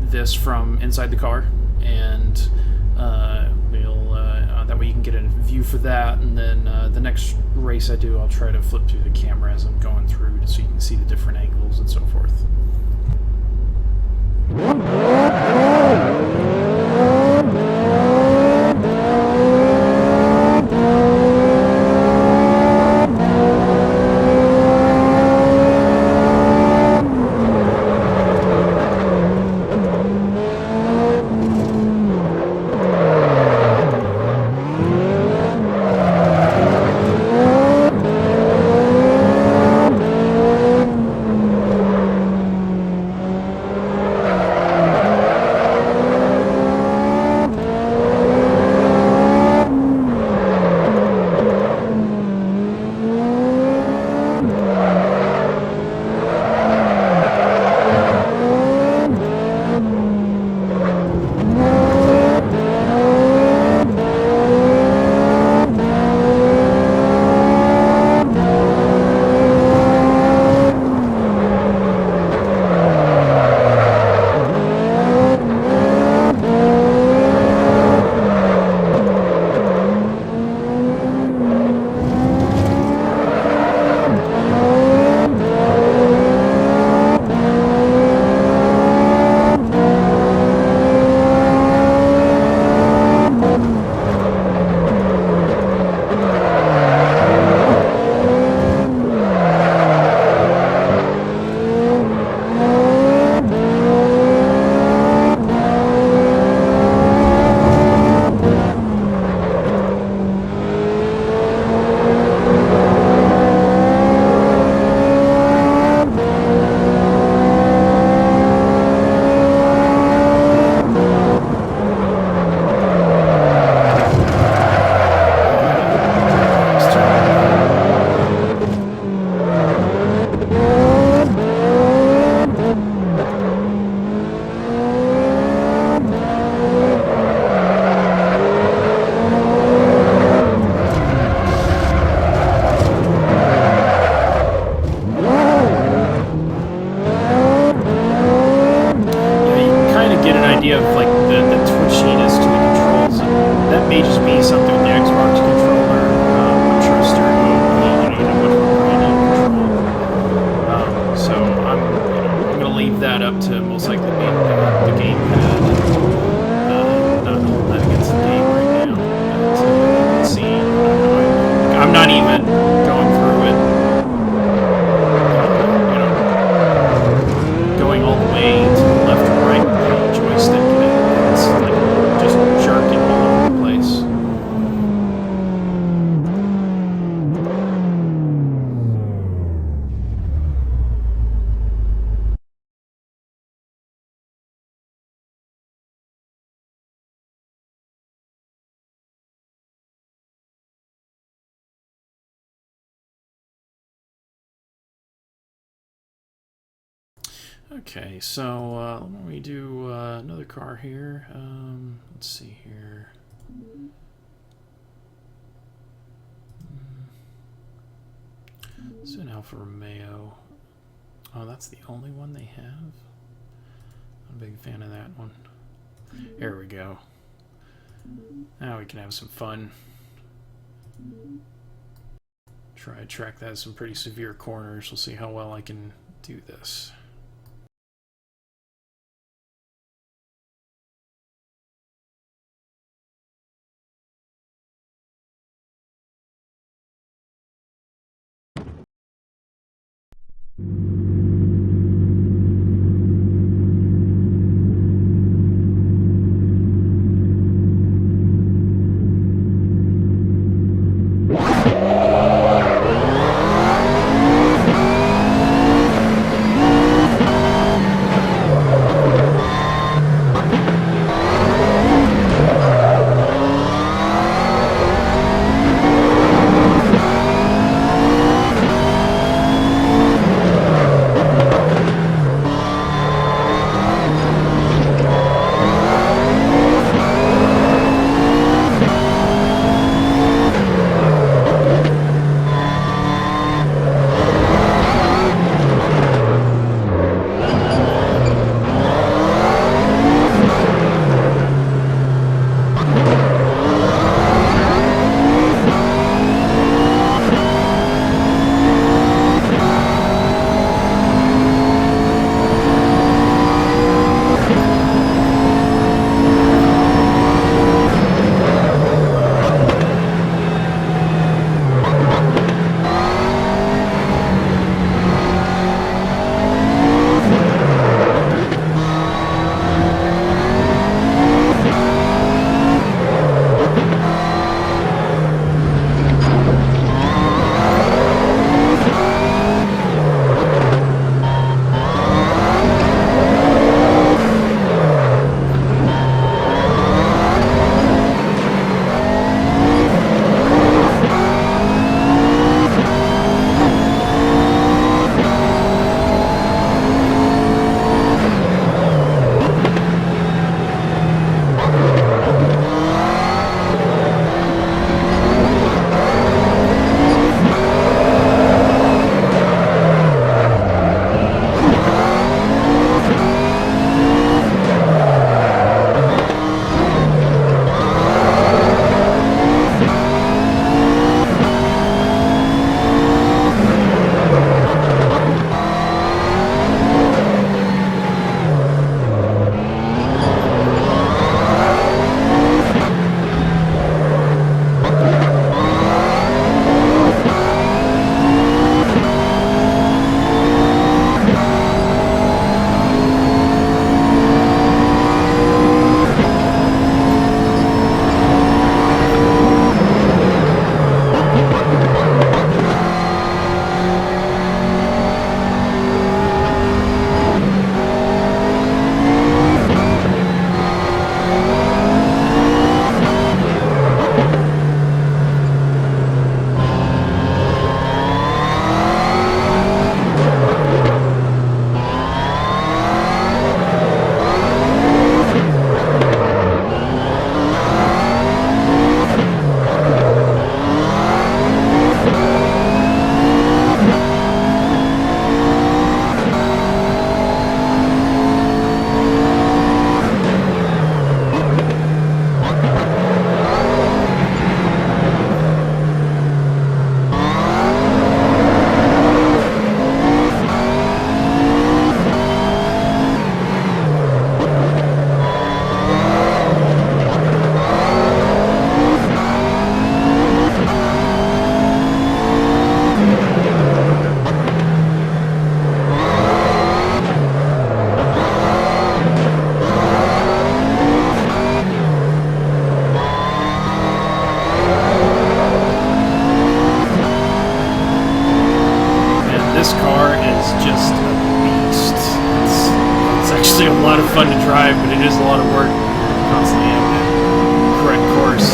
this from inside the car, and that way you can get a view for that, and then the next race I do, I'll try to flip through the camera as I'm going through so you can see the different angles and so forth. Of like the twitchiness to the controls, and that may just be something with the Xbox controller. I'm sure stereo, much more brand new control. So I'm gonna leave that up to most likely being the gamepad. Not holding that against the game right now. But let's see. I'm not even going through it. Going all the way to the left or right with the joystick, and it's like just jerking all over the place. Okay, so let me do another car here. Let's see here. It's an Alfa Romeo. Oh, that's the only one they have? I'm a big fan of that one. There we go. Now we can have some fun. Try to track that at some pretty severe corners. We'll see how well I can do this. lot of fun to drive, but it is a lot of work. Constantly having to correct course.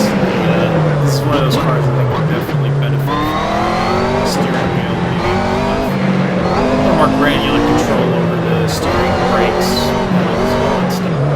This is one of those cars I think would definitely benefit from steering wheel, maybe a little more granular control over the steering, brakes, pedals, all that stuff.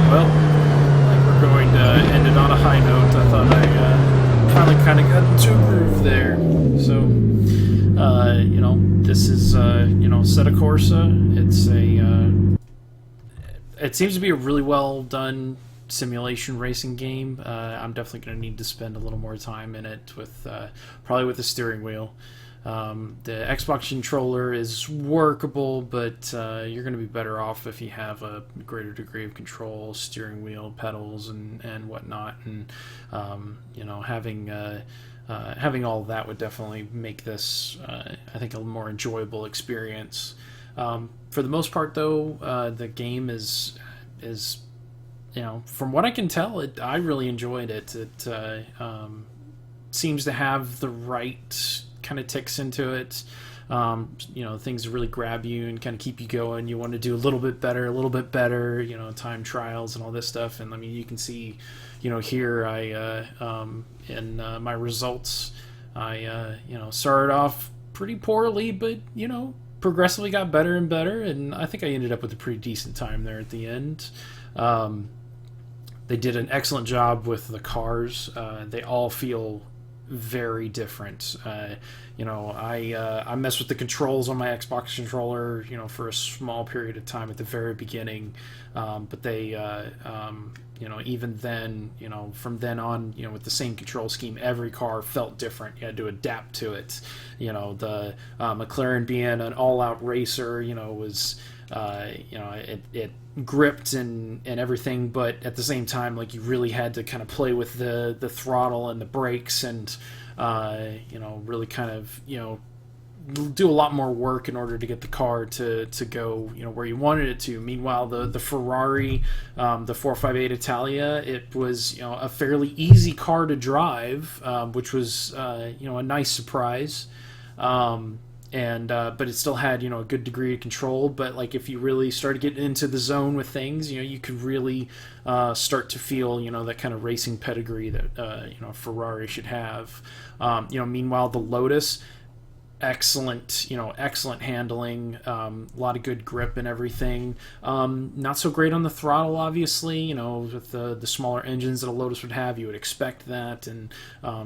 Well, like we're going to end it on a high note. I thought I finally kind of got into a groove there. So, this is, Assetto Corsa. It seems to be a really well done simulation racing game. I'm definitely going to need to spend a little more time in it with, probably with the steering wheel. The Xbox controller is workable, but you're going to be better off if you have a greater degree of control, steering wheel, pedals, and whatnot. And having all of that would definitely make this, I think, a more enjoyable experience. For the most part, though, the game is from what I can tell, I really enjoyed it. It seems to have the right kind of ticks into it. Things really grab you and kind of keep you going. You want to do a little bit better, time trials and all this stuff. And I mean, you can see, here in my results, I started off pretty poorly, but, progressively got better and better. And I think I ended up with a pretty decent time there at the end. They did an excellent job with the cars. They all feel very different. I messed with the controls on my Xbox controller, for a small period of time at the very beginning, but they, even then, from then on, with the same control scheme, every car felt different. You had to adapt to it. The McLaren being an all-out racer, was. It gripped and everything, but at the same time, like, you really had to kind of play with the throttle and the brakes and really kind of do a lot more work in order to get the car to go where you wanted it to. Meanwhile, the Ferrari, the 458 Italia, it was a fairly easy car to drive, which was a nice surprise. But it still had a good degree of control. But like, if you really started getting into the zone with things, you could really start to feel that kind of racing pedigree that Ferrari should have. Meanwhile, the Lotus, excellent handling, a lot of good grip and everything. Not so great on the throttle, obviously. With the smaller engines that a Lotus would have, you would expect that. And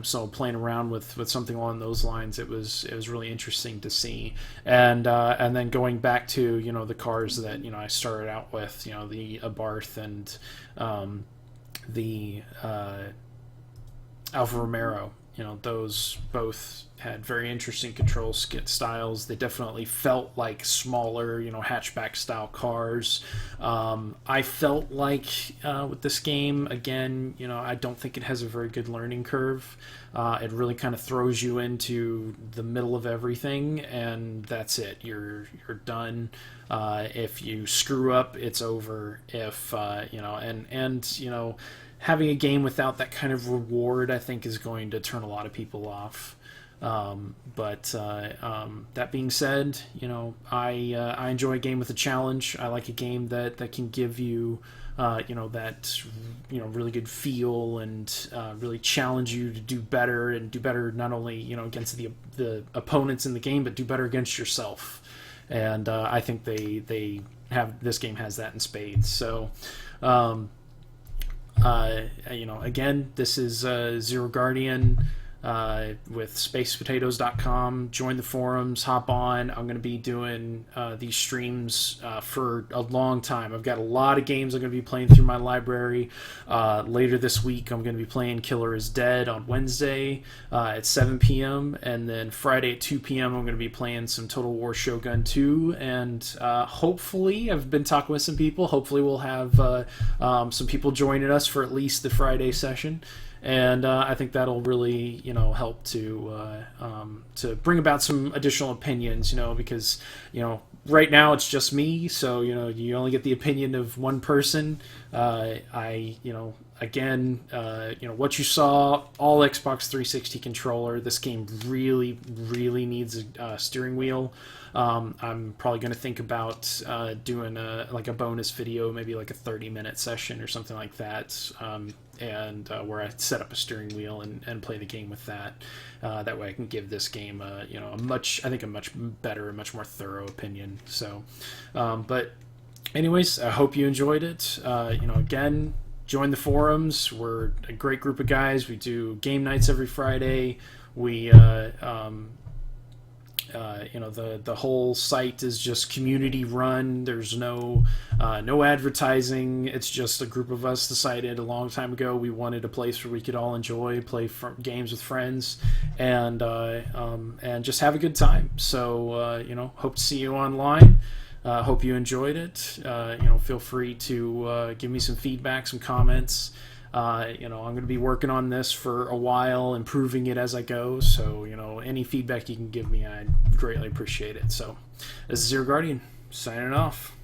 so playing around with something along those lines, it was really interesting to see. And then going back to the cars that I started out with, the Abarth and the Alfa Romero. Those both had very interesting control styles. They definitely felt like smaller, hatchback style cars. I felt like with this game, again, I don't think it has a very good learning curve. It really kind of throws you into the middle of everything, and that's it. You're done. If you screw up, it's over. If having a game without that kind of reward, I think, is going to turn a lot of people off. That being said, I enjoy a game with a challenge. I like a game that can give you, that really good feel and really challenge you to do better and do better not only against the opponents in the game, but do better against yourself. And I think this game has that in spades. So. Again, this is ZeroGuardian with SpacePotatoes.com. Join the forums, hop on. I'm going to be doing these streams for a long time. I've got a lot of games I'm going to be playing through my library. Later this week, I'm going to be playing Killer is Dead on Wednesday at 7 p.m. And then Friday at 2 p.m., I'm going to be playing some Total War Shogun 2. And hopefully, I've been talking with some people. Hopefully, we'll have some people joining us for at least the Friday session. And I think that'll really, help to bring about some additional opinions, because, right now it's just me, so, you only get the opinion of one person. What you saw, all Xbox 360 controller. This game really, really needs a steering wheel. I'm probably going to think about doing a bonus video, maybe like a 30-minute session or something like that, where I set up a steering wheel and play the game with that. That way I can give this game a much better and much more thorough opinion. So, but anyways, I hope you enjoyed it. Again, join the forums. We're a great group of guys. We do game nights every Friday. We the whole site is just community run. There's no advertising. It's just a group of us decided a long time ago we wanted a place where we could all play games with friends, and just have a good time. So hope to see you online. Hope you enjoyed it. Feel free to give me some feedback, some comments. I'm going to be working on this for a while, improving it as I go. So, any feedback you can give me, I'd greatly appreciate it. So, this is ZeroGuardian, signing off.